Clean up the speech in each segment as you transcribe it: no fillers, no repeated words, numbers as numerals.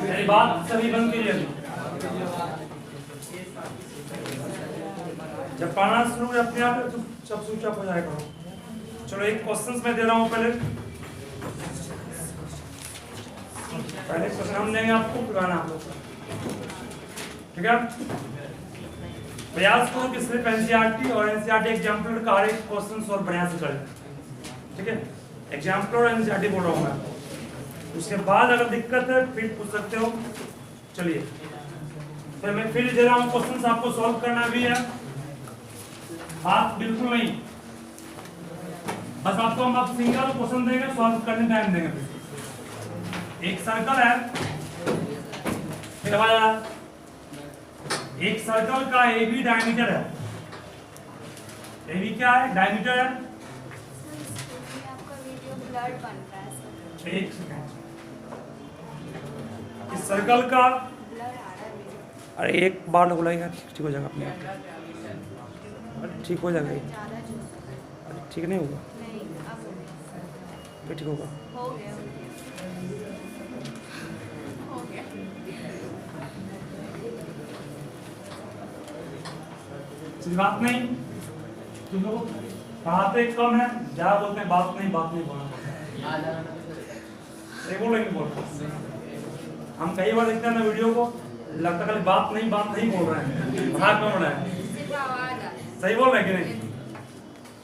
मेरी बात सभी बंद कीजिए। जब पढ़ना शुरू हो अपने आप तो सब स्विच ऑफ हो जाएगा। चलो एक क्वेश्चन मैं दे रहा हूँ। पहले क्वेश्चन हम देंगे आपको, पुराना आप लोग, ठीक है। प्रयास करो कि सिर्फ एनसीईआरटी और एनसीईआरटी एग्जाम्पल का हर एक क्वेश्चन सॉल्व बढ़िया से करें, ठीक है। एग्जाम्पल और एनसीईआरटी बोल रहा हूँ मैं। उसके बाद अगर दिक्कत है फिर पूछ सकते हो। चलिए तो मैं फिर दे रहा हूँ क्वेश्चन, आपको सॉल्व करना भी है, बात बिल्कुल नहीं, बस आपको हम अब सिंगल क्वेश्चन देंगे, सॉल्व करने टाइम देंगे। एक सर्कल है, फिर एक सर्कल का एबी डायमीटर है। एबी क्या है? डायमीटर है। आपका वीडियो ब्लर बन रहा है सर। एक सेकंड, इस सर्कल का ब्लर आ रहा है वीडियो। अरे एक बार लोग लगेगा, ठीक हो जाएगा अपने आप, ठीक हो जाएगा। ज़्यादा अरे ठीक नहीं होगा, नहीं, अब हो गया। फिर ठीक होगा। हो गया हो गया। बात नहीं, तुम लोग पढ़ाते कम है, क्या बोलते हैं बात नहीं बोलना। बोलेंगे बोलते हम कई बार देखते हैं ना वीडियो को, लगता है बात नहीं बोल रहे हैं, भाग कौन रहे हैं। सिर्फ आवाज़ आ रहा है। सही बोल रहे हैं कि नहीं?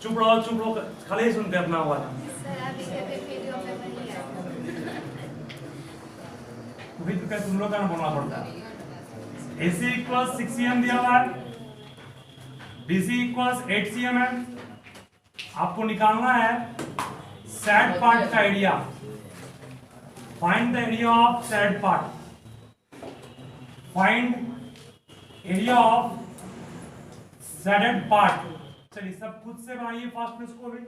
चुप रहो, खाली ही सुनते अपना आवाज। सर अभी के वीडियो में नहीं आया। वही तो क्या तुम लोग का ना बोलना पड़ता है। AC = 6 cm दिया हुआ है, BC = 8 cm है। आपको निकालना है सैड पार्ट का area. Find the area of sad part. Find area of shaded part. चलिए सब खुद से बनाइए फास्ट में इसको भी।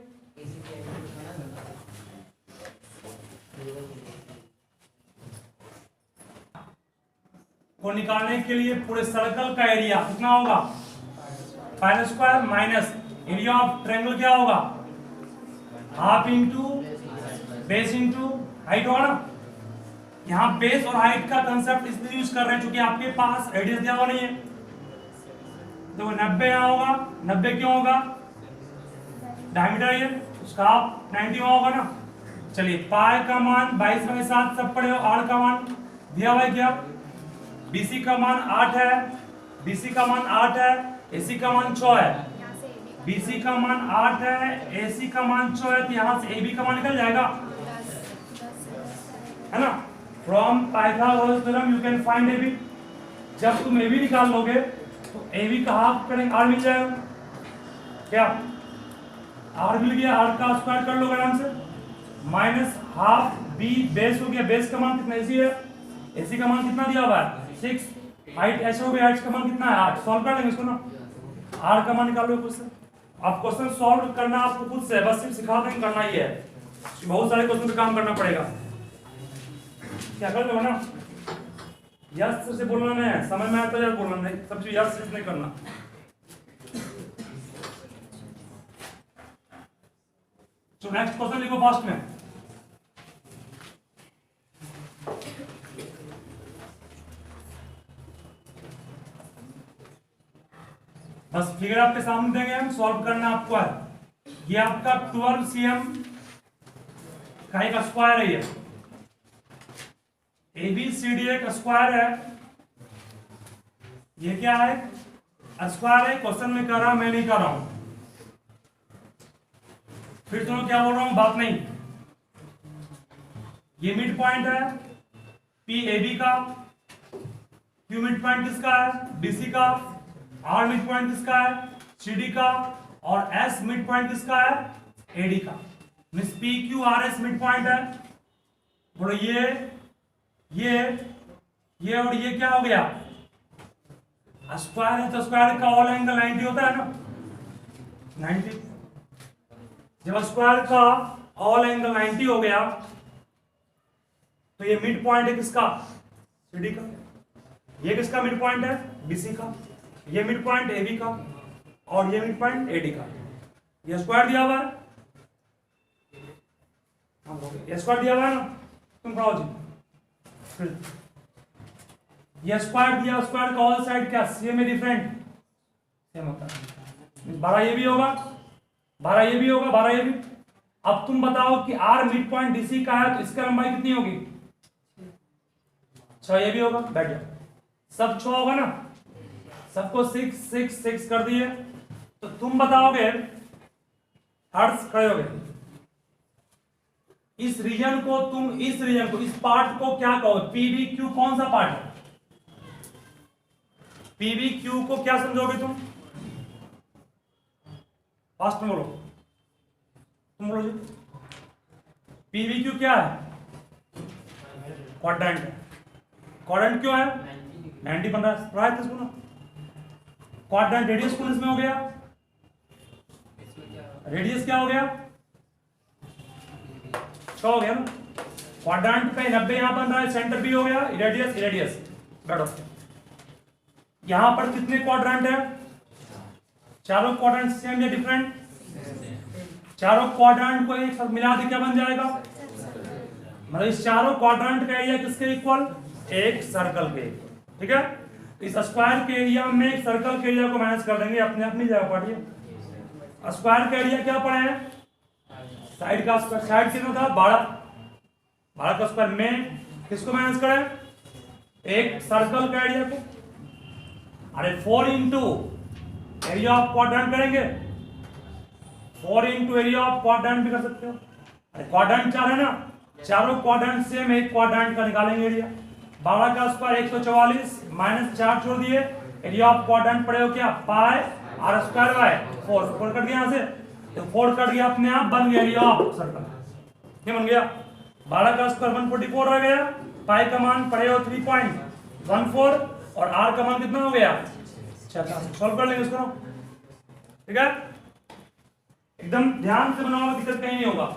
को निकालने के लिए पूरे सर्कल का एरिया कितना होगा? Pi square minus area of triangle क्या होगा? Half into base into height होगा ना। यहाँ बेस और हाइट का कंसेप्ट इसलिए यूज कर रहे हैं क्योंकि आपके पास रेडियस दिया हुआ नहीं है। तो 90 यहाँ होगा, 90 क्यों होगा? डायमीटर ये उसका आप 90 होगा ना। चलिए पाई का मान 22/7 सब पढ़े हो। आर का मान दिया हुआ है क्या? BC का मान 8 है, BC का मान 8 है, AC का मान 6 है। यहाँ से BC का मान 8 है, AC का मान 6 है, तो यहाँ से AB का मान निकल जाएगा, 10 है ना। From Pythagoras theorem you can find AB। जब तुम AB निकाल लोगे तो AB का हाफ करेंगे, R मिल जाएगा क्या? R मिल गया, R का स्क्वायर कर लोगे आराम से, माइनस हाफ B बेस हो गया। बेस का मान कितना AC है, AC का मान कितना दिया हुआ है? 6। हाइट ऐसे हो गया, हाइट का मान कितना है? 8। सॉल्व कर लेंगे इसको ना। R का मान निकालो खुद से। आप क्वेश्चन सॉल्व करना आपको खुद से, बस सिर्फ सिखा देंगे, करना ही है। बहुत सारे क्वेश्चन पे काम करना पड़ेगा। क्या कर लो ना, यस से बोलना नहीं है, समझ में आता है बोलना नहीं, सब चीज यस से नहीं करना। तो नेक्स्ट क्वेश्चन लिखो फास्ट में। बस फिगर आपके सामने देंगे, हम सॉल्व करना आपको है। ये आपका 12 cm का एक स्क्वायर है। ये ABCD एक स्क्वायर है। ये क्या है? स्क्वायर है। क्वेश्चन में कर रहा, मैं नहीं कर रहा हूं। फिर तुम क्या बोल रहा हूं, बात नहीं। ये मिड पॉइंट है PAB का। Q मिड पॉइंट किसका है? BC का। R मिड पॉइंट किसका है? CD का। और S मिड पॉइंट किसका है? AD का। मींस PQRS मिड पॉइंट है। बोलो ये और ये क्या हो गया? स्क्वायर है तो स्क्वायर का ऑल एंगल 90 होता है ना, 90। जब स्क्वायर का ऑल एंगल 90 हो गया तो ये मिड पॉइंट है किसका? CD का। ये किसका मिड पॉइंट है? BC का। ये मिड पॉइंट AB का और ये मिड पॉइंट AD का। ये स्क्वायर दिया हुआ है, ये स्क्वायर दिया हुआ है ना। तुम पढ़ाओ जी। फिर ये स्क्वायर दिया, स्क्वायर का ऑल साइड क्या सेम है डिफरेंट? सेम होता है। 12 ये भी होगा, 12 ये भी होगा, 12 ये भी। अब तुम बताओ कि आर मिड पॉइंट डीसी का है तो इसका लंबाई कितनी होगी? 6 ये भी होगा। बैठ जाओ, सब 6 होगा ना, सबको 6 6 6 कर दिए। तो तुम बताओगे, हर्ष खड़े हो गए, इस रीजन को तुम, इस रीजन को, इस पार्ट को क्या कहोगे? पीवी क्यू कौन सा पार्ट है? पीवी क्यू को क्या समझोगे तुम? फास्ट में बोलो, तुम बोलो जी। पीवी क्यू क्या है? क्वाड्रेंट है। क्वाड्रेंट क्यों है? 90 बन रहा है, पढ़ाया था इसको ना। क्वाड्रेंट रेडियस कौन इसमें हो गया? रेडियस क्या हो गया? 6 हो गया ना। क्वाड्रेंट पे 90 यहां बन रहा है, सेंटर भी हो गया, रेडियस रेडियस। बैठो, यहां पर कितने क्वाड्रेंट है? चारों क्वाड्रेंट सेम या डिफरेंट? चारों क्वाड्रेंट को एक साथ मिला के क्या बन जाएगा? मतलब इस चारों क्वाड्रेंट का एरिया किसके इक्वल? एक सर्कल के। ठीक है, इस स्क्वायर के एरिया में एक सर्कल के एरिया को मैनेज कर देंगे, अपने अपनी जगह पढ़िए। स्क्वायर का एरिया क्या पढ़े हैं? साइड का स्क्वायर, साइड कितना था? 12। 12 का स्क्वायर में किसको मैनेज करें? एक सर्कल का एरिया को। अरे 4 इंटू एरिया ऑफ क्वाड्रेंट करेंगे, 4 इंटू एरिया ऑफ क्वाड्रेंट भी कर सकते हो। अरे क्वाड्रेंट 4 है ना, चारों क्वाड्रेंट से हम एक क्वाड्रेंट का निकालेंगे एरिया। 12 का स्क्वायर 144 माइनस 4 छोड़ दिए, एरिया ऑफ क्वाड्रेंट पड़े हो क्या? पाई आर स्क्वायर बाय 4। 4 कट गया यहाँ से, तो 4 कट गया, अपने आप बन गया एरिया ऑफ सर्कल। क्या बन गया? 12 का स्क्वायर 144 रह गया, पाई का मान पड़े हो 3.14 और आर का मान कितना हो गया? 6। सॉल्व कर लेंगे इसको, ठीक है? एकदम ध्यान से बनाओ, दिक्कत कहीं नहीं होगा।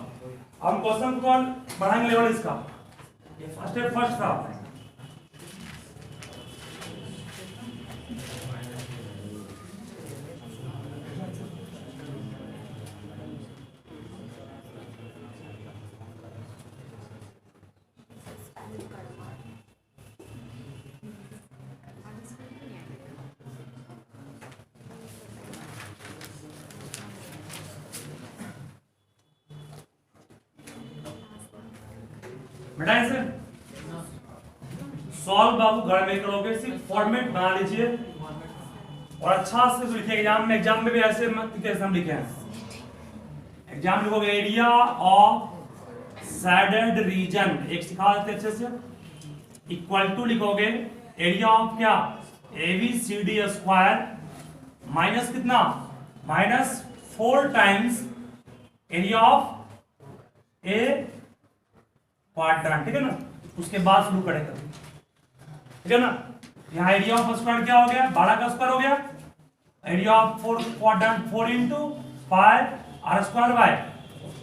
हम क्वेश्चन को बढ़ाएंगे लेवल इसका। ये फर्स्ट है, फर्स्ट था। बेटा ऐसे सॉल्व बाबू घर में करोगे, सिर्फ फॉर्मेट बना लीजिए और अच्छा से तो लिखिए एग्जाम में। एग्जाम में भी ऐसे मत कैसे हम लिखे हैं, एग्जाम लिखोगे एरिया ऑफ सैडेड रीजन, एक सिखा देते अच्छे से, इक्वल टू लिखोगे एरिया ऑफ क्या? ABCD स्क्वायर माइनस कितना? Minus 4 times area of A quadrant. ठीक है ना, उसके बाद शुरू करेंगे, ठीक है ना। यहाँ एरिया ऑफ स्क्वायर क्या हो गया? 12 का स्क्वायर हो गया, area of 4 quadrant 4 into 5 R square by,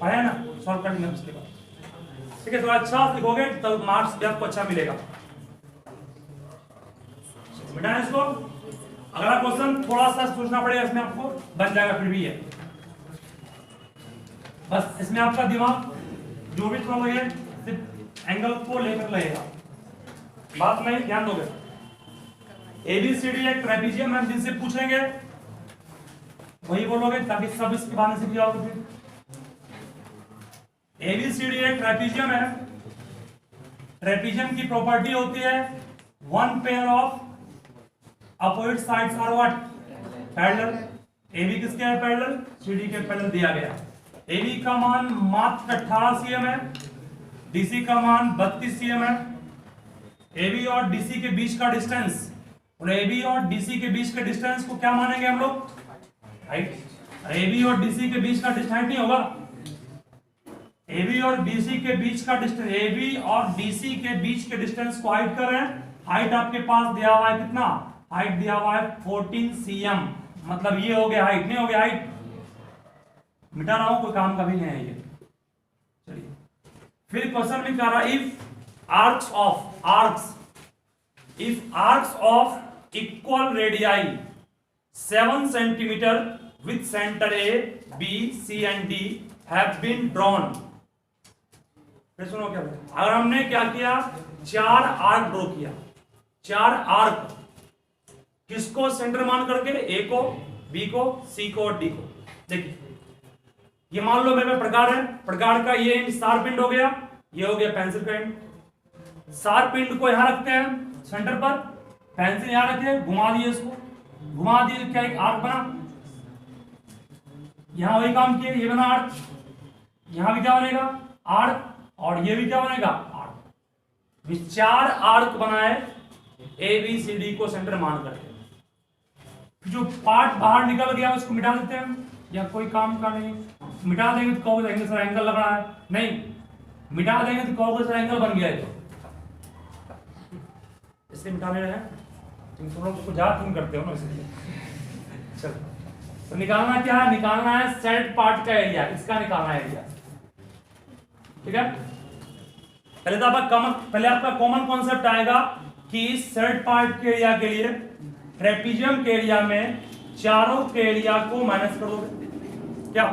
पढ़े ना, सॉल्व कर लेंगे उसके बाद। ठीक है, थोड़ा अच्छा लिखोगे तो मार्क्स भी आपको अच्छा मिलेगा। बेटा इसको अगला क्वेश्चन थोड़ा सा सोचना पड़ेगा, इसमें आपको बन जाएगा फिर भी है, बस इसमें आपका दिमाग जो भी थोड़ा लगे सिर्फ एंगल को लेकर लगेगा, बात में ध्यान दोगे। ABCD एक ट्रेपेजियम है, जिनसे पूछेंगे वही बोलोगे ताकि सब इसके बारे में सीख जाओगे। फिर ABCD एक ट्रेपेजियम है, ट्रेपेजियम की प्रॉपर्टी होती है one pair of opposite sides are what? Parallel. AB किसके है? पैरेलल। CD के पैरेलल दिया गया। AB का मान मात्र 18 cm है, DC का मान 32 cm है। AB और DC के बीच का डिस्टेंस, और AB और DC के बीच के डिस्टेंस को क्या मानेंगे हम लोग? हाइट। AB और DC के बीच का डिस्टेंस नहीं होगा, AB और DC के बीच का डिस्टेंस, AB और DC के बीच के डिस्टेंस को हाइट कर रहे हैं। हाइट आपके पास दिया हुआ है कितना? हाइट दिया हुआ है 14 cm, मतलब ये हो गया हाइट, नहीं हो गया हाइट, मिटा रहा हूं, कोई काम का भी नहीं है ये। चलिए फिर क्वेश्चन में कह रहा है if arcs of equal radii 7 centimetre with centre A, B, C and D have been drawn, फिर सुनो क्या बोला। अगर हमने क्या किया, 4 आर्क ड्रॉ किया, 4 आर्क, किसको सेंटर मान करके, ए को, बी को, सी को और डी को। देखिए ये मान लो मेरे प्रकार है, प्रकार का ये एंड शार्प एंड हो गया, ये हो गया पेंसिल का एंड। शार्प एंड को यहां रखते हैं सेंटर पर, पेंसिल यहां रखे, घुमा दिए इसको, घुमा दिए, क्या एक आर्क बना। यहां वही काम किए, ये बना आर्क, यहां भी क्या बनेगा आर्क, और ये भी क्या बनेगा आर्क। 4 आर्क बनाए ए बी सी डी को सेंटर मान करके। जो पार्ट बाहर निकल गया उसको मिटा देते हैं, या कोई काम का नहीं, मिटा देंगे तो कहोगे सर एंगल लग रहा है, नहीं मिटा देंगे तो कहोगे सर एंगल बन गया है, तो इसलिए मिटाने रहे। तुम लोग कुछ याद तुम करते हो ना, इसलिए चलो। तो निकालना क्या है, निकालना है सेट पार्ट का एरिया, इसका निकालना है एरिया, ठीक है। पहले आपका कॉमन कॉन्सेप्ट आएगा कि सेट पार्ट के एरिया के लिए ट्रेपीजियम के एरिया में चारों के एरिया को माइनस कर दोगे। क्या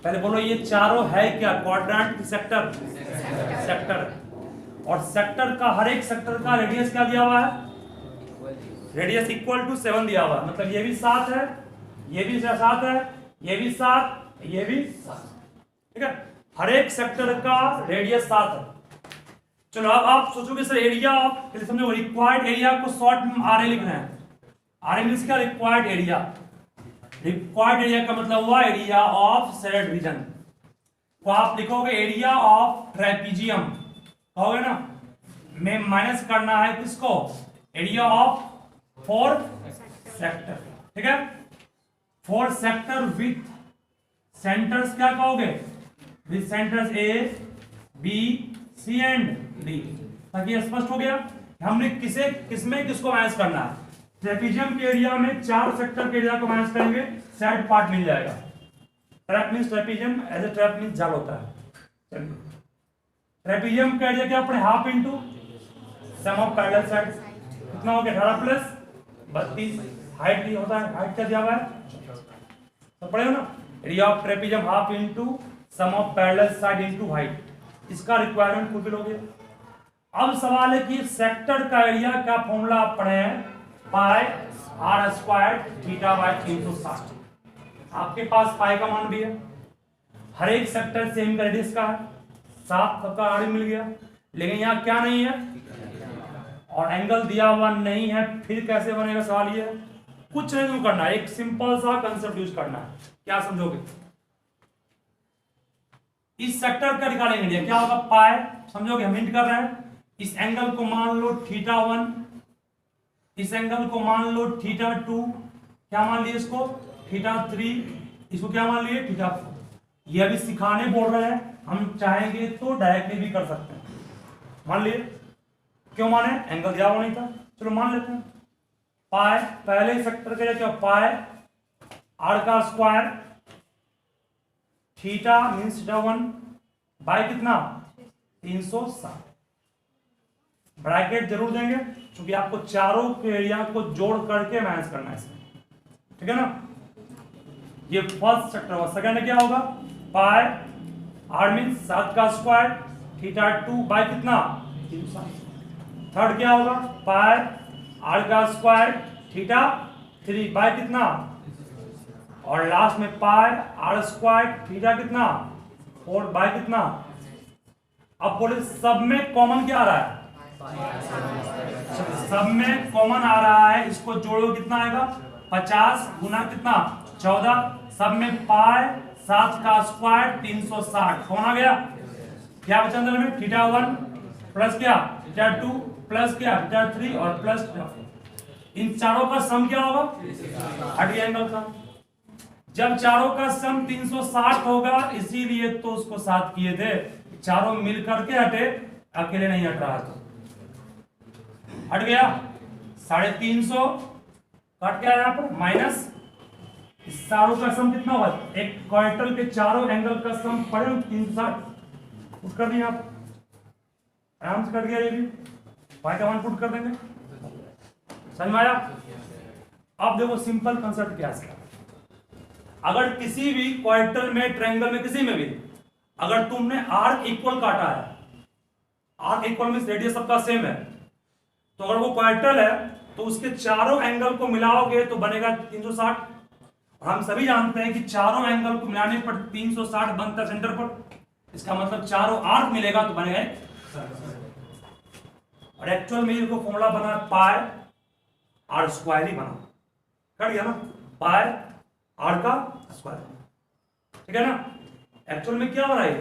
पहले बोलो, ये चारों है क्या, क्वाड्रेंट, सेक्टर, सेक्टर। और सेक्टर का हर एक सेक्टर का रेडियस क्या दिया हुआ है, रेडियस इक्वल टू 7 दिया हुआ है। मतलब ये भी 7 है, ये भी 7 है, ये भी 7, ये भी 7, ठीक है। हर एक सेक्टर का रेडियस 7 है। चलो अब आप सोचोगे सर एरिया ऑफ, समझो रिक्वायर्ड एरिया को शॉर्ट में आर ए लिख रहे हैं। आर ए मींस क्या, रिक्वायर्ड एरिया। रिक्वायर्ड एरिया का मतलब हुआ एरिया ऑफ सेट रीजन, तो आप लिखोगे एरिया ऑफ ट्रेपीजियम, कहोगे ना, में माइनस करना है किसको, एरिया ऑफ 4 सेक्टर, ठीक है। 4 सेक्टर विथ सेंटर्स क्या कहोगे, with centres A B C and D. ताकि ये स्पष्ट हो गया हमने किसमें किसको माइनस करना है। ट्रेपीजियम के एरिया में 4 सेक्टर के एरिया को माइनस करेंगे, सेट पार्ट मिल जाएगा। Trap means trapezium, as a trap means जाल होता है। चलिए ट्रेपीजियम का एरिया क्या पड़े, half into sum of parallel sides, कितना हो गया 18 प्लस 32। हाइट भी होता है, हाइट क्या दिया हुआ है तो पढ़े ना, area of trapezium half into sum of parallel side into height. इसका रिक्वायरमेंट फुलफिल हो गया। अब सवाल है कि सेक्टर का एरिया का फॉर्मूला आप पढ़े हैं, पाई आर स्क्वायर थीटा बाय 360। आपके पास पाई का मान भी है, हर एक सेक्टर सेम का रेडियस का है, 7 सबका आर मिल गया। लेकिन यहाँ क्या नहीं है, और एंगल दिया हुआ नहीं है, फिर कैसे बनेगा सवाल ये है। कुछ नहीं करना, एक सिंपल सा कंसेप्ट यूज करना है। क्या समझोगे, इस सेक्टर का निकालेंगे क्या होगा, पाई, समझोगे हम हिंट कर रहे हैं। इस एंगल को मान लो θ1, इस एंगल को मान लो θ2, क्या मान लिए इसको θ3, इसको क्या मान लिए θ4। ये अभी सिखाने बोल रहे हैं, हम चाहेंगे तो डायरेक्टली भी कर सकते हैं। मान लिए, क्यों माने, एंगल दिया हुआ नहीं था, चलो मान लेते हैं। पाई पहले सेक्टर के लिए क्या, पाई आर का स्क्वायर थीटा मींस θ1 बाय कितना 360। ब्रैकेट जरूर देंगे क्योंकि आपको चारों के एरिया को जोड़ करके माइनस करना है इसमें, ठीक है ना। ये फर्स्ट सेक्टर होगा। सेकंड क्या होगा, पाई आर मींस 7 का स्क्वायर θ2 बाय कितना 360। थर्ड क्या होगा, पाई आर का स्क्वायर θ3 बाय कितना, और लास्ट में पाई आर स्क्वायर थीटा कितना 4 बाय कितना। अब बोले सब में कॉमन क्या आ रहा है, सब में कॉमन आ रहा है, इसको जोड़ो कितना आएगा 50 गुना कितना 14, सब में पाई 7 का स्क्वायर 360 कौन आ गया, क्या बचा अंदर में θ1 प्लस क्या θ2 प्लस क्या θ3 और प्लस θ4। इन चारों का सम क्या होगा, हट गया एंगल का। जब चारों का सम 360 होगा, इसीलिए तो उसको 7 किए थे, चारों मिल करके हटे, अकेले नहीं हट रहा, तो हट गया 350 कट गया यहाँ पर माइनस। इस चारों का सम कितना होगा, एक क्वार्टर के चारों एंगल का सम पड़े 360 पुट कर दिया आप, आराम से कट गया। ये भी पाई का मान पुट कर देंगे, समझ में आया। अब देखो सिंपल कंसेप्ट क्या है, अगर किसी भी क्वार्टर में ट्रायंगल में किसी में भी अगर तुमने आर्क इक्वल काटा है, आर्क इक्वल में रेडियस सबका सेम है, तो अगर वो क्वाड्रेटल है तो उसके चारों एंगल को मिलाओगे तो बनेगा 360। और हम सभी जानते हैं कि चारों एंगल को मिलाने पर 360 बनता है सेंटर पर, इसका मतलब चारों आर्क मिलेगा तो बनेगा एक सर्कल। और एक्चुअल में इसको फॉर्मूला बना पाई आर स्क्वायर ही बना, कर दिया ना, पाई आर का स्क्वायर, ठीक है ना। एक्चुअल में क्या बना है,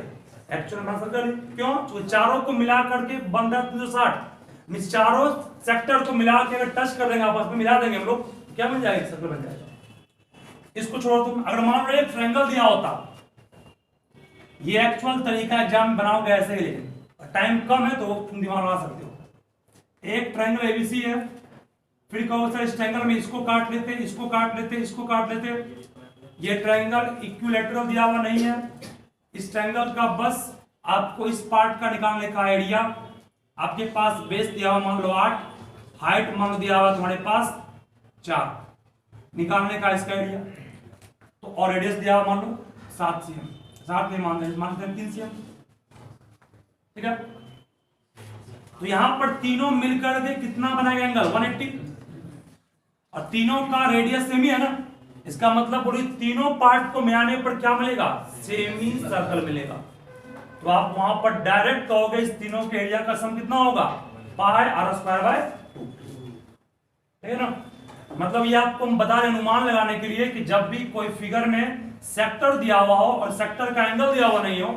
एक्चुअल में सर्कल, क्यों, तो चारों को मिला करके बन रहा है 360, मींस चारों सेक्टर को मिला के अगर टच कर देंगे आपस में, मिला देंगे हम लोग, क्या बन जाएगा, सर्कल बन जाएगा। इसको छोड़ो तुम, अगर मान लो एक ट्रायंगल दिया होता, ये एक्चुअल तरीका एग्जाम बनाओगे ऐसे ही, लेकिन टाइम कम है तो तुम दिमाग लगा सकते हो। एक ट्रायंगल एबीसी है, फिर कहो सर इस ट्रायंगल में इसको काट लेते, इसको काट लेते, इसको काट लेते, ये ट्रायंगल इक्विलैटरल दिया हुआ नहीं है, इस ट्रायंगल का बस आपको इस पार्ट का निकालने का आइडिया, आपके पास बेस दिया हुआ मान लो 8, हाइट मान लो दिया हुआ तुम्हारे पास 4, निकालने का इसका आइडिया, तो और रेडियस दिया हुआ मान लो 7 cm, 7 नहीं मानते हैं 3 cm, ठीक है। तो यहां पर तीनों मिलकर के कितना बनाएगा एंगल 180, और तीनों का रेडियस सेम ही है ना, इसका मतलब पूरी तीनों पार्ट को मिलाने पर क्या मिलेगा, सेमी सर्कल मिलेगा। तो आप वहां पर डायरेक्ट कहोगे इस तीनों के एरिया का सम कितना होगा, पाई आर स्क्वायर बाय 2, ठीक है ना। मतलब ये आपको हम बता रहे अनुमान लगाने के लिए कि जब भी कोई फिगर में सेक्टर दिया हुआ हो और सेक्टर का एंगल दिया हुआ नहीं हो,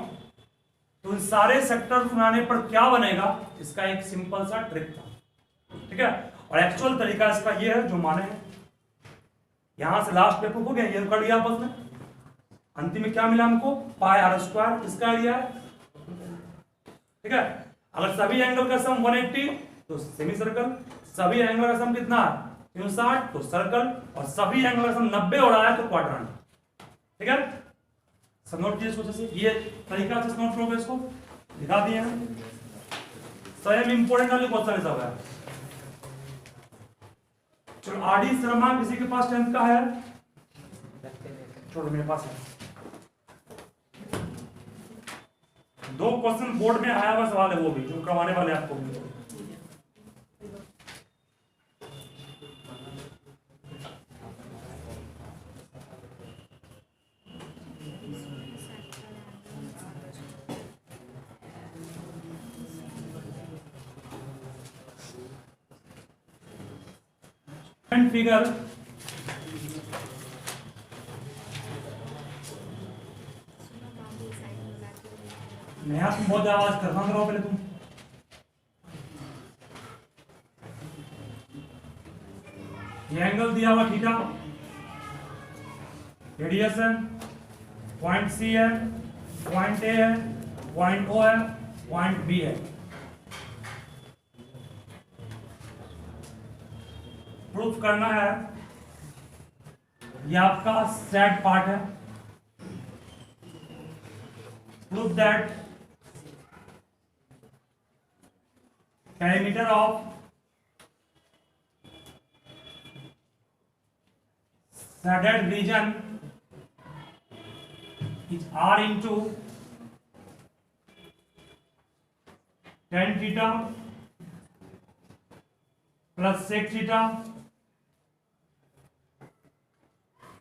तो इन सारे सेक्टर को मिलाने पर क्या बनेगा, इसका एक सिंपल सा ट्रिक था, ठीक है। और एक्चुअल तरीका इसका ये है जो माने हैं, यहां से लास्ट पेपर हो गया, ये कर लिया आपस में, अंतिम में क्या मिला हमको, पाई आर स्क्वायर, इसका एरिया है, ठीक है। अगर सभी एंगल का सम 180 तो सेमी सर्कल, सभी एंगल का सम कितना है 360 तो सर्कल, और सभी एंगल का सम 90 हो रहा है तो क्वाड्रेंट, ठीक है। सब नोट कीजिए इसको, जैसे ये तरीका से नोट करोगे, इसको दिखा दिए हैं, स्वयं इंपोर्टेंट वाले क्वेश्चन सब है। चलो आरडी शर्मा किसी के पास 10th का है, छोड़ो मेरे पास है, 2 क्वेश्चन बोर्ड में आया हुआ सवाल है, वो भी जो करवाने वाले आपको भी। फिगर नया, तुम बहुत आवाज करना करो पहले तुम, ये एंगल दिया हुआ थीटा, रेडियस है, पॉइंट सी है, पॉइंट ए है, पॉइंट ओ है, पॉइंट बी है। प्रूफ करना है, ये आपका सेट पार्ट है, proof that perimeter of shaded region is r into tan theta plus sec theta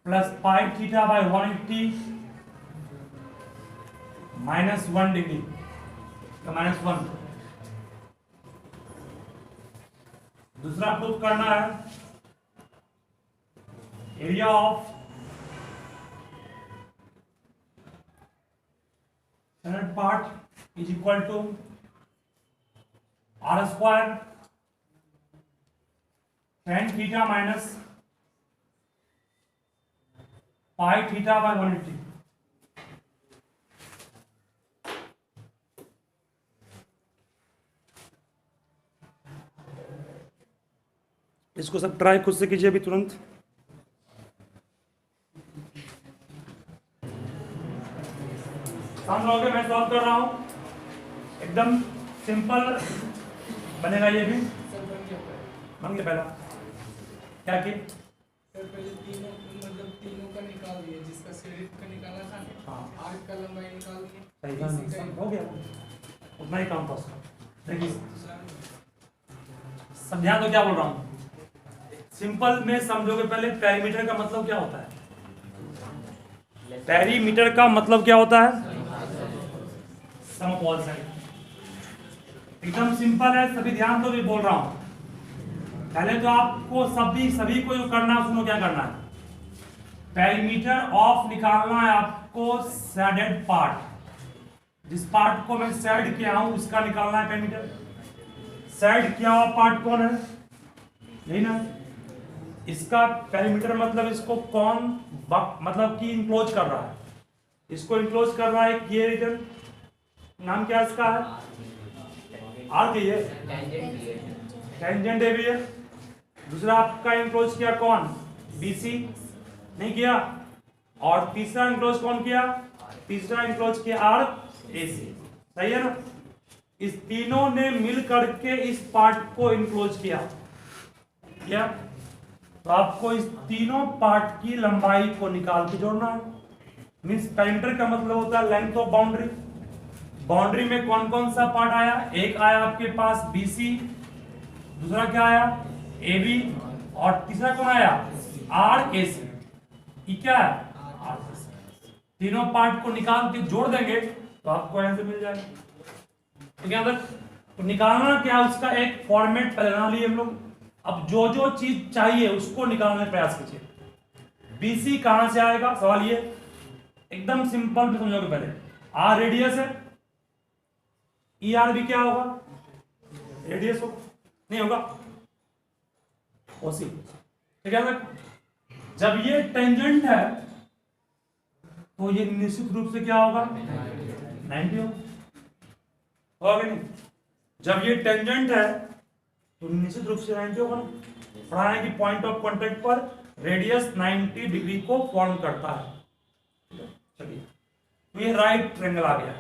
plus pi theta by 180 minus 1 degree, minus 1। दूसरा प्रूफ करना है, area of centre part is equal to R square tan theta minus pi theta by 180। इसको सब try खुद से कीजिए अभी तुरंत। समझ रहोगे मैं सॉल्व कर रहा हूं, एकदम सिंपल बनेगा ये भी। बन गया पहला क्या की सर पहले तीनों मतलब तीनों का निकाल दिया, जिसका सिर्फ का निकाला था हाँ। आर्क का लंबाई निकाल के सही था, हो गया उतना ही काम था उसका। देखिए समझा तो क्या बोल रहा हूँ, सिंपल में समझोगे। पहले पेरीमीटर का मतलब क्या होता है, पेरीमीटर का मतलब क्या होता है, सम ऑफ ऑल साइड। एकदम सिंपल है, सभी ध्यान तो भी बोल रहा हूं। पहले तो आपको सभी को जो करना है, सुनो क्या करना है। पेरीमीटर ऑफ निकालना है आपको शेडेड पार्ट, जिस पार्ट को मैं शेड किया हूं उसका निकालना है पेरीमीटर। शेड किया हुआ पार्ट कौन है, यही ना। इसका पेरीमीटर मतलब इसको कौन मतलब कि इंक्लोज कर रहा है, इसको इंक्लोज कर रहा है ये रीजन, नाम क्या इसका है, आर्क है, टेंजेंट ए भी है। दूसरा आपका इंक्लोज किया कौन, बीसी नहीं किया, और तीसरा इंक्लोज कौन किया, तीसरा इंक्लोज किया आर्क एसी, सही है ना। इस तीनों ने मिल करके इस पार्ट को इंक्लोज किया, क्या। तो आपको इस तीनों पार्ट की लंबाई को निकाल के जोड़ना है। मीन्स पेरीमीटर का मतलब होता है लेंथ ऑफ बाउंड्री। बाउंड्री में कौन कौन सा पार्ट आया, एक आया आपके पास बीसी, दूसरा क्या आया एबी, और तीसरा कौन आया आर एसी। ये क्या है आर एसी। तीनों पार्ट को निकाल के जोड़ देंगे तो आपको आंसर मिल जाएगा। ठीक है, तो निकालना क्या, उसका एक फॉर्मेट पहले बना लिए हम लोग। अब जो जो चीज चाहिए उसको निकालने का प्रयास कीजिए। बीसी कहां से आएगा, सवाल ये एकदम सिंपल में समझोगे। पहले आर रेडियस है, ई आर भी क्या होगा, रेडियस होगा, नहीं होगा ओसी। ठीक है, जब ये टेंजेंट है तो ये निश्चित रूप से क्या होगा 90 होगा कि नहीं। जब ये टेंजेंट है तो निश्चित रूप से 90 होगा। पढ़ा है कि पॉइंट ऑफ कांटेक्ट पर रेडियस 90 डिग्री को फॉर्म करता है। चलिए, तो ये राइट ट्रायंगल आ गया।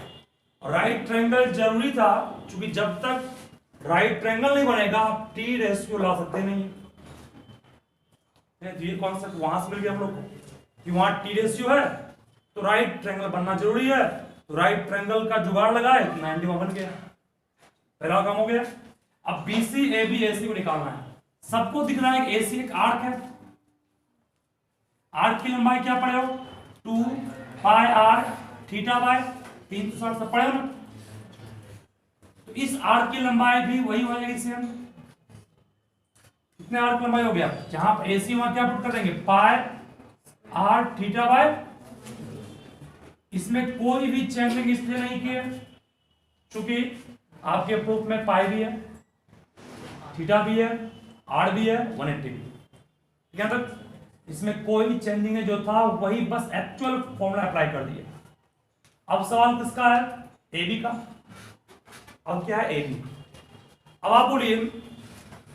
और राइट ट्रायंगल जरूरी था, क्योंकि जब तक राइट ट्रायंगल नहीं बनेगा आप टी रेशियो ला सकते नहीं। तो ये कॉन्सेप्ट वहां से मिल गया हम लोग को कि वहां टी रेशियो है तो राइट ट्रायंगल बनना जरूरी है। तो राइट ट्रायंगल का जुगाड़ लगाए तो 90 बन गया, पहला काम हो गया। अब बीसी एबी एसी को निकालना है। सबको दिख रहा है कि एसी एक आर्क है, आर्क की लंबाई क्या पड़े हो 2 पाई आर थीटा बाय 360 सब पड़े हो ना। तो इस आर्क की लंबाई भी वही हो जाएगी सेम। कितने आर्क लंबाई हो गया, जहां पर एसी वहां क्या पुट कर देंगे पाई आर थीटा बाय। इसमें कोई भी चेंजिंग इसलिए नहीं किए क्योंकि आपके प्रूफ में पाई भी है, थीटा भी है, आर भी है, 180 भी। ठीक है, तो इसमें कोई चेंजिंग है, जो था वही बस एक्चुअल फॉर्मूला अप्लाई कर दिया। अब सवाल किसका है, एबी का। अब क्या है एबी। अब आप बोलिए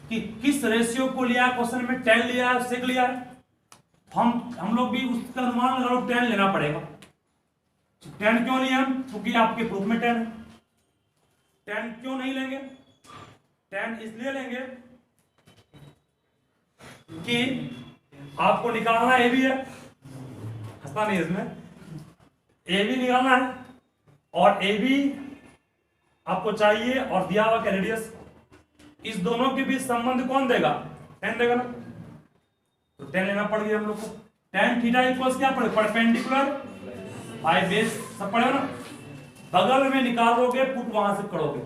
कि किस रेशियो को लिया क्वेश्चन में, 10 लिया है, सेक लिया है। हम लोग भी उसका अनुमान लगा लो 10 लेना पड़ेगा। 10 क्यों लिया हम, क्योंकि आपके प्रूफ में 10 है। 10 क्यों नहीं लेंगे, 10 इसलिए लेंगे कि आपको निकालना ए भी है, हंसना नहीं इसमें, ए भी निकालना है और ए भी आपको चाहिए और दिया हुआ रेडियस। इस दोनों के बीच संबंध कौन देगा, 10 देगा ना। तो 10 लेना पड़ गया हम लोग को। tan थीटा इक्वल्स क्या पड़े, परपेंडिकुलर बाय बेस, सब पड़े ना। बगल में निकालोगे पुट वहां से करोगे,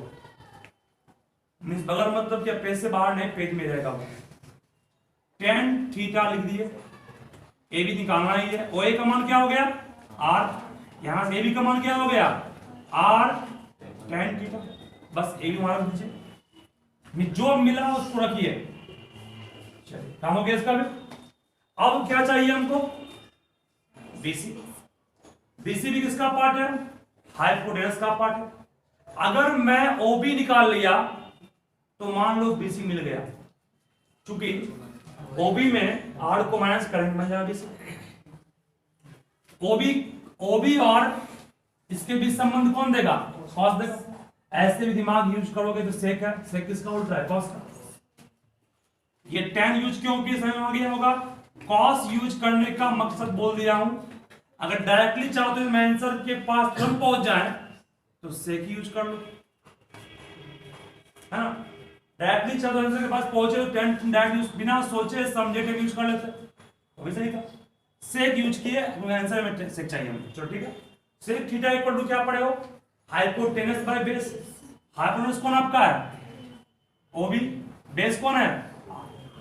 मींस बगल मतलब क्या, पेज से बाहर नहीं, पेज में रहेगा वो। tan थीटा लिख दिए, ए भी निकालना ही है। ओ ए का मान क्या हो गया आर, यहां से ए बी का मान क्या हो गया आर tan थीटा। बस ए भी हमारा दीजिए, जो मिला उसको रखिए। चलिए काम हो गया इसका भी। अब क्या चाहिए हमको, बीसी। बीसी भी किसका पार्ट है, हाइपोटेनस का पार्ट है। अगर मैं ओबी निकाल लिया तो मान लो बीसी मिल गया, क्योंकि ओबी में आर को माइनस करेंगे बन जाएगा बीसी। ओबी और इसके बीच संबंध कौन देगा, कॉस देगा। ऐसे भी दिमाग यूज करोगे तो सेक है, सेक किसका उल्टा है, कॉस का। ये tan यूज क्यों किया समझ में आ गया होगा। कॉस यूज करने का मकसद बोल दिया हूं, अगर डायरेक्टली चाहो तो मैं आंसर के पास तुरंत पहुंच जाए तो सेक यूज कर लो, है ना। डायरेक्टली चाहो तो आंसर के पास पहुंचे तो टेन डायरेक्ट यूज बिना सोचे समझे टेक यूज कर लेते, वो भी सही था। सेक यूज किए आंसर में सेक चाहिए मुझे, चलो ठीक है। सेक थीटा इक्वल टू क्या पड़े हो, हाइपोटेनस बाय बेस। हाइपोटेनस कौन आपका है, ओबी, बेस कौन है,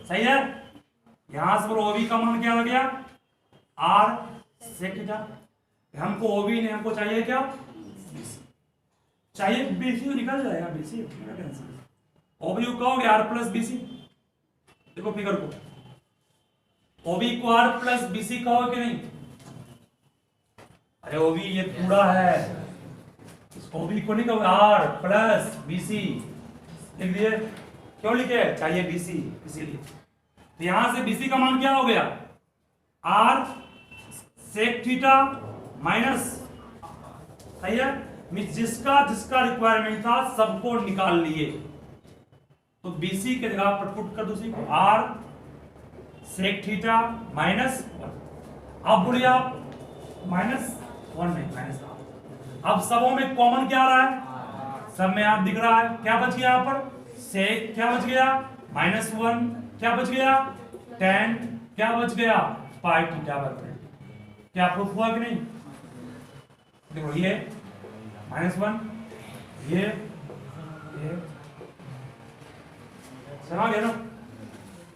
सही है। यहां से ओबी का मान क्या हो गया, आर सेक थीटा। हमको ओबी ने हमको चाहिए क्या, चाहिए बीसी, निकल जाएगा बीसी, ओबी को कहोगे आर प्लस बीसी। देखो फिगर को, ओबी को आर प्लस बीसी कहो कि नहीं, अरे ओबी ये पूरा है, ओबी को नहीं कहोगे आर प्लस बीसी लिख दिए, क्यों लिखे, चाहिए बीसी इसीलिए। तो यहां से बीसी का मान क्या हो गया, आर सेक थीटा माइनस, सही है। जिसका जिसका रिक्वायरमेंट था सबको निकाल लिए, तो बीसी के जगह पर पुट कर दो उसी को, आर सेक थीटा माइनस, अब बोलिए आप माइनस वन नहीं माइनस, अब सबों में कॉमन क्या आ रहा है, सब में आप दिख रहा है, क्या बच गया यहाँ पर, सेक क्या बच गया माइनस वन, क्या बच गया टेन, क्या बच गया पाई थीटा बच गया। क्या प्रूफ हुआ कि नहीं, देखो ये माइनस वन, ये समझ गया ना,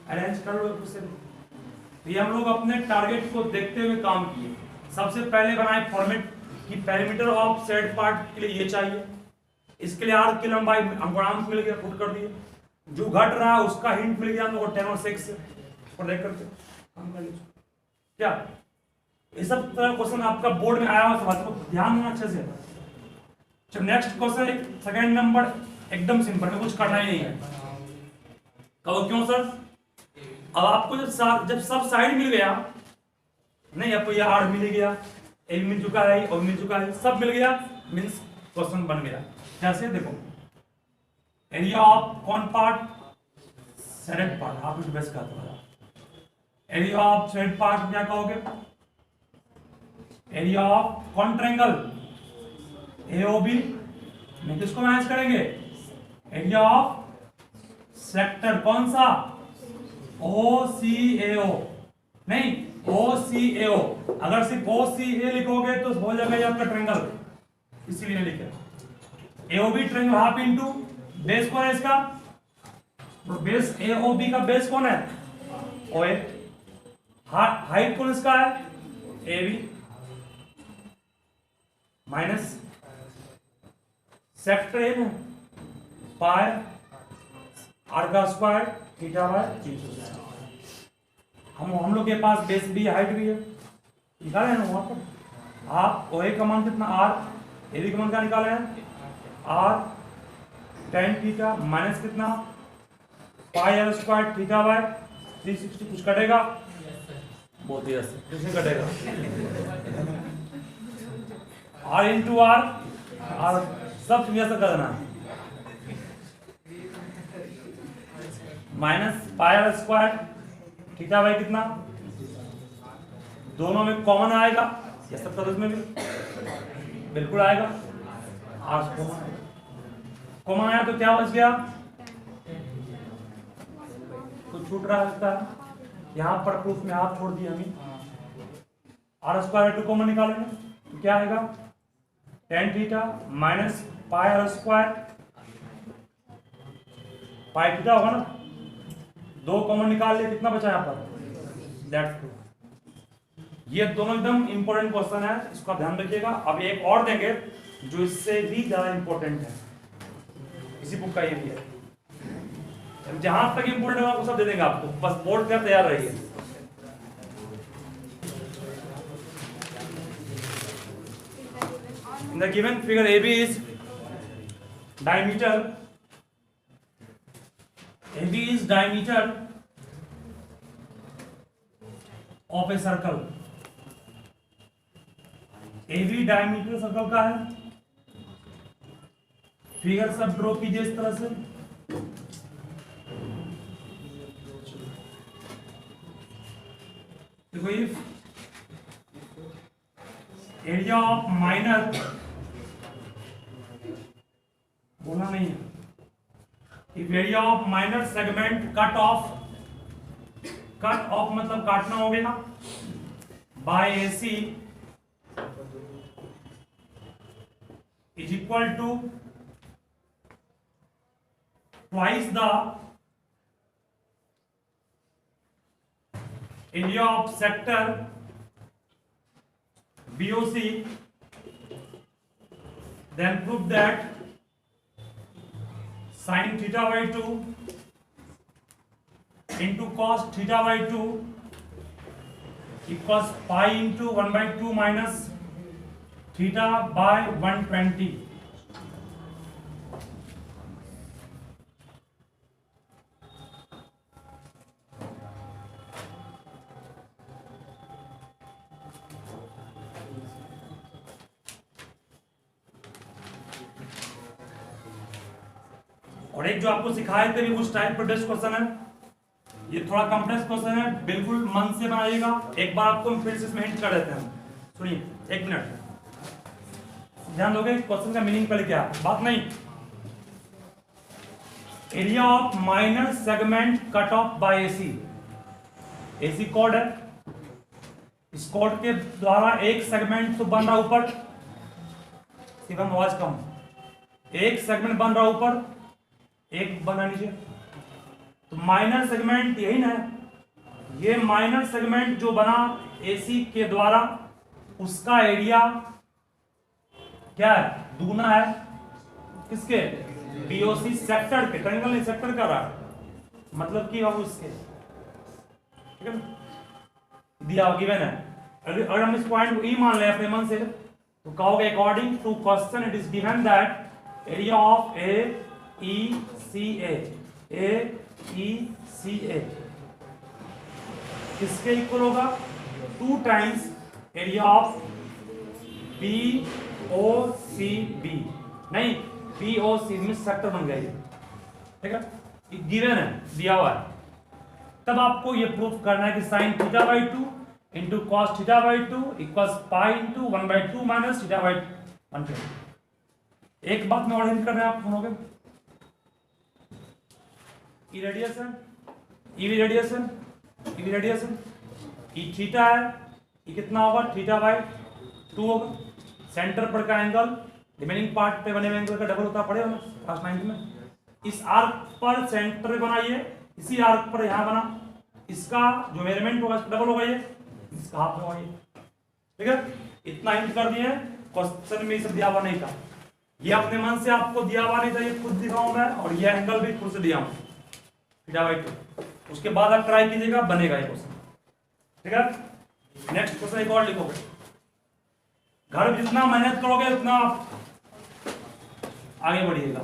अरेंज कर लो उससे। तो ये हम लोग अपने टारगेट को देखते हुए काम किए। सबसे पहले बनाए फॉर्मेट कि पेरीमीटर ऑफ सेट पार्ट के लिए ये चाहिए, इसके लिए आर्क की लंबाई अंक मिल गया, पुट कर दिए, जो घट रहा है उसका हिंट मिल गया हम लोग 10 और 6 से, और देख करके काम कर लीजिए। क्या ये सब तरह क्वेश्चन आपका बोर्ड में आया हुआ, सब आपको ध्यान देना अच्छे से। जब नेक्स्ट क्वेश्चन सेकंड नंबर एकदम सिंपल है, कुछ करना ही नहीं है। कहो क्यों सर, अब आपको जब सब साइड मिल गया, नहीं आपको ये आर मिल गया, एल मिल चुका है और मिल चुका है, सब मिल गया, मींस क्वेश्चन बन गया। कैसे, देखो एरिया ऑफ कौन पार्ट, सेडेड पार्ट, आप इसे बेस्ट कहते हो, एरिया ऑफ सेडेड पार्ट क्या कहोगे, एरिया ऑफ कौन ट्रायंगल एओबी में किसको मैच करेंगे, एरिया ऑफ सेक्टर कौन सा, OCAO, नहीं OCAO, अगर सिर्फ OCA लिखोगे तो हो जाएगा ये आपका ट्रायंगल, इसीलिए नहीं लिखे। AOB triangle half into base कौन है इसका, तो बेस AOB का बेस कौन है, OA, हाइट कौन इसका है, AB माइनस सेक्टर ए में पाई आर का स्क्वायर थीटा बाय 360। हम लोग के पास बेस भी हाइट भी है, निकाले हैं ना वहां पर। आप ओए का मान कितना आर, एबी का मान क्या निकाले हैं आर टेन थीटा माइनस कितना पाई आर स्क्वायर थीटा बाय 360। कुछ कटेगा, बहुत ही कैसे कटेगा, आर इंटू आर, आर सब ऐसा करना है, minus pi R square theta by कितना, दोनों में कॉमन आएगा, ये सब तो इसमें भी बिल्कुल आएगा, आर कॉमन आया तो क्या बच गया, कुछ छूट रहा है, यहां पर प्रूफ में आप छोड़ दिए हमें, आर स्क्वायर टू कॉमन निकालेंगे तो क्या आएगा ten theta minus pi R square, pi theta होगा ना, दो कॉमन निकाल लिए, कितना बचा यहाँ पर, दैट्स ट्रू। ये दोनों एकदम इंपॉर्टेंट क्वेश्चन है, इसका ध्यान रखिएगा। अब एक और देंगे जो इससे भी ज्यादा इंपॉर्टेंट है, इसी बुक का ये भी है, जहां तक इंपॉर्टेंट होगा वो सब दे देंगे आपको, बस बोर्ड का तैयार रहिए। In the given figure, AB is diameter. AB is diameter of a circle. AB diameter circle का है, फिगर सब ड्रॉ कीजिए इस तरह से। देखो एरिया ऑफ माइनर, बोला नहीं है, if area of minor segment cut off मतलब काटना हो गया by AC is equal to twice the area of sector BOC, then prove that sin theta by 2 into cos theta by 2 equals pi into 1 by 2 minus theta by 120. और एक जो आपको सिखाए थे भी उस टाइप का टेस्ट क्वेश्चन है, ये थोड़ा कॉम्प्लेक्स क्वेश्चन है, बिल्कुल मन से बनाइएगा। एक बार आपको हम फिर से इसमें हिंट कर देते हैं, सुनिए 1 मिनट ध्यान दोगे क्वेश्चन का मीनिंग पहले क्या है, बात नहीं। Area of minor segment cut off by AC code है, इस कोड के द्वारा एक सेगमेंट तो बन रहा ऊपर, शिवम आवाज कम, एक सेगमेंट बन रहा ऊपर, एक बना नीचे, तो माइनर सेगमेंट यही ना है, ये माइनर सेगमेंट जो बना AC के द्वारा उसका एरिया क्या है, दुगना है किसके, BOC सेक्टर के, ट्रायंगल नहीं सेक्टर का रहा, मतलब कि अब उसके, ठीक है दिया गिवन है। अगर हम इस पॉइंट को E मान लें अपने मन से तो कहोगे according to question it is given that area of AECA किसके इक्वल होगा, 2 टाइम्स एरिया ऑफ BOCB, नहीं BOC में सेक्टर बन गया, ठीक है गिवन है, दिया हुआ है। तब आपको ये प्रूफ करना है कि sine theta by 2 into cos theta by 2 equals pi into 1 by 2 minus theta by 1। एक बात में और हिंट कर रहे हैं आप सुनोगे, irradiation, EV radiation, EV radiation, E theta है, ये कितना होगा, थीटा बाई 2 होगा, सेंटर पर का एंगल रिमेनिंग पार्ट पे बने हुए एंगल का डबल होता पड़ेगा ना क्लास 9 में। इस आर्क पर सेंटर बनाइए, इसी आर्क पर यहां बना, इसका जो मेजरमेंट होगा डबल होगा, ये इसका हाफ होगा ये, ठीक है इतना हिंट कर दिए, क्वेश्चन में ये सब दिया हुआ नहीं था, ये अपने मन से आपको दिया हुआ नहीं था, ये खुद दिखाऊं मैं, और ये एंगल भी खुद से दिया हूं थीटा बाई 2, उसके बाद आप ट्राई कीजिएगा, बनेगा ये क्वेश्चन, ठीक है। नेक्स्ट क्वेश्चन एक और लिखोगे, घर में जितना मेहनत करोगे उतना आप आगे बढ़िएगा।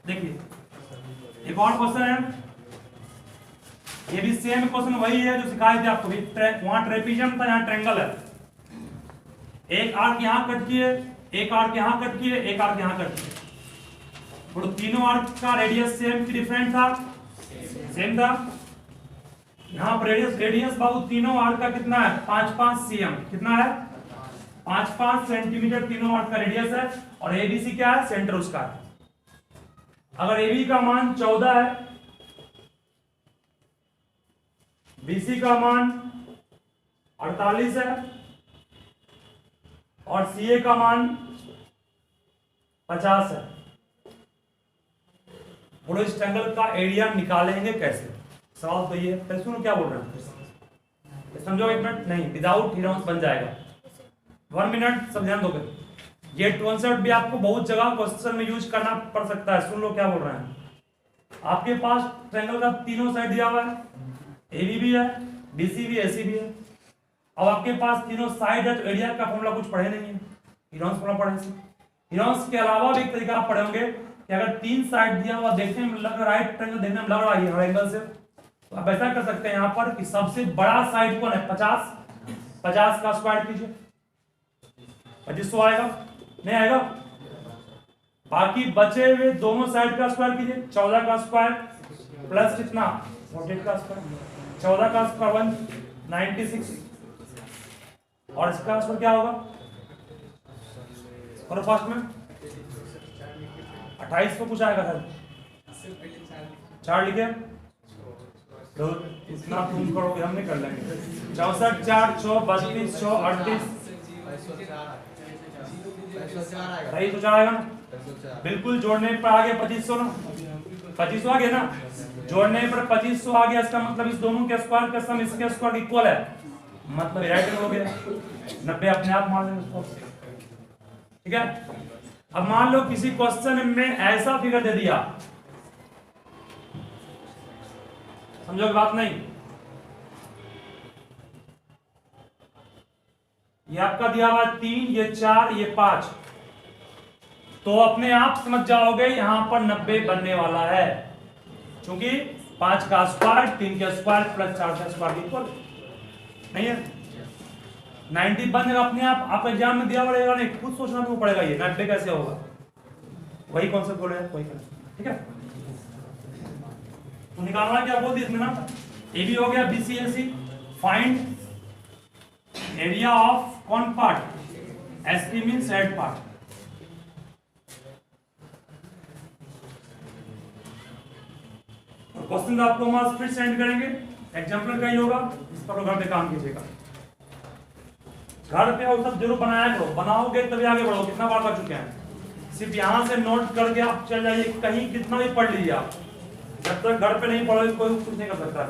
देखिए एक और क्वेश्चन है, ये भी सेम क्वेश्चन वही है जो सिखाए थे आपको, वहां ट्रेपीजियम था, यहाँ ट्रायंगल है, एक आर्क यहाँ कट किए, एक आर्क यहाँ कट किए, एक आर्क यहाँ कट किए, और तीनों आर्क का रेडियस सेम की डिफरेंट था, सेम था, यहाँ पर रेडियस बाबू तीनों आर्क का कितना है, 5-5 cm, कितना है 5-5 सेंटीमीटर तीनों आर्क का रेडियस है, और ABC क्या है, सेंटर उसका है। अगर AB का मान 14 है, BC का मान 48 है, और CA का मान 50 है, बोलो इस ट्रायंगल का एरिया निकालेंगे कैसे, सवाल तो ये है। सुनो क्या बोल रहे हैं, समझो 1 मिनट, नहीं विदाउट हीरोन्स बन जाएगा, 1 मिनट सब ध्यान दोगे, ये कॉन्सेप्ट भी आपको बहुत जगह क्वेश्चन में यूज करना पड़ सकता है। सुन लो क्या बोल रहे हैं, आपके पास ट्रायंगल का तीनों साइड दिया हुआ है, AB भी है, BC भी, AC भी है, अब आपके पास तीनों साइड है तो एरिया का फॉर्मूला कुछ पढ़े नहीं है, हीरोन्स फॉर्मूला पढ़े, हीरोन्स के अलावा भी एक तरीका आप पढ़े होंगे कि अगर 3 साइड दिया हुआ देखने में लग रहा है, राइट ट्रायंगल देखने में लग रहा है हर एंगल से, तो आप ऐसा कर सकते हैं यहाँ पर कि सबसे बड़ा साइड कौन है, 50 का स्क्वायर कीजिए, 2500 आएगा, नहीं आएगा, बाकी बचे हुए दोनों साइड का स्क्वायर कीजिए, 14 का स्क्वायर प्लस कितना 48 का स्क्वायर, 14 का स्क्वायर 196, और इसका आंसर क्या होगा? करो फास्ट में। 28 को कुछ आएगा सर, 4 लिखे तो इतना तुम करोगे, हम नहीं कर लेंगे। 64 4 6 32 6 38 सही तो 4 आएगा ना? बिल्कुल, जोड़ने पर आ गया 2500 ना, 2500 आ गया ना, जोड़ने पर 2500 आ गया। इसका मतलब इस दोनों के स्क्वायर का सम इसके स्क्वायर इक्वल है, मतलब राइट हो गया। 90 अपने आप मान लेंगे उसको, ठीक है। अब मान लो किसी क्वेश्चन में ऐसा फिगर दे दिया, समझोगे बात नहीं? ये आपका दिया हुआ 3, ये 4, ये 5, तो अपने आप समझ जाओगे यहां पर 90 बनने वाला है, क्योंकि 5 का स्क्वायर 3 का स्क्वायर प्लस 4 का स्क्वायर इक्वल नहीं है। 90 बन जाएगा अपने आप। आप एग्जाम में दिया पड़ेगा नहीं, खुद सोचना भी पड़ेगा ये 90 कैसे होगा, वही कॉन्सेप्ट बोलेगा, वही ठीक है। तो निकालना क्या बोल दिया इसमें ना, ए भी हो गया BCSE। फाइंड एरिया ऑफ कौन part, SP means head part. Question आपको हम फिर सेंड करेंगे, एग्जाम्पल का ही होगा, इस पर घर पे काम कीजिएगा। घर पे और सब जरूर बनाया करो, बनाओगे तभी आगे बढ़ो। कितना बार कर चुके हैं, सिर्फ यहां से नोट करके आप चल जाइए, कहीं कितना भी पढ़ लीजिए आप, जब तक घर पे नहीं पढ़ोगे कोई कुछ नहीं कर सकता है।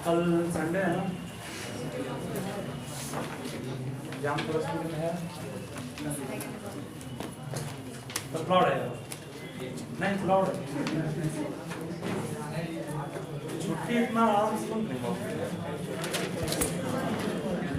कल संडे है ना, एग्जाम तो है तो फ्लॉड है नहीं, फ्लॉड है छुट्टी इतना आराम से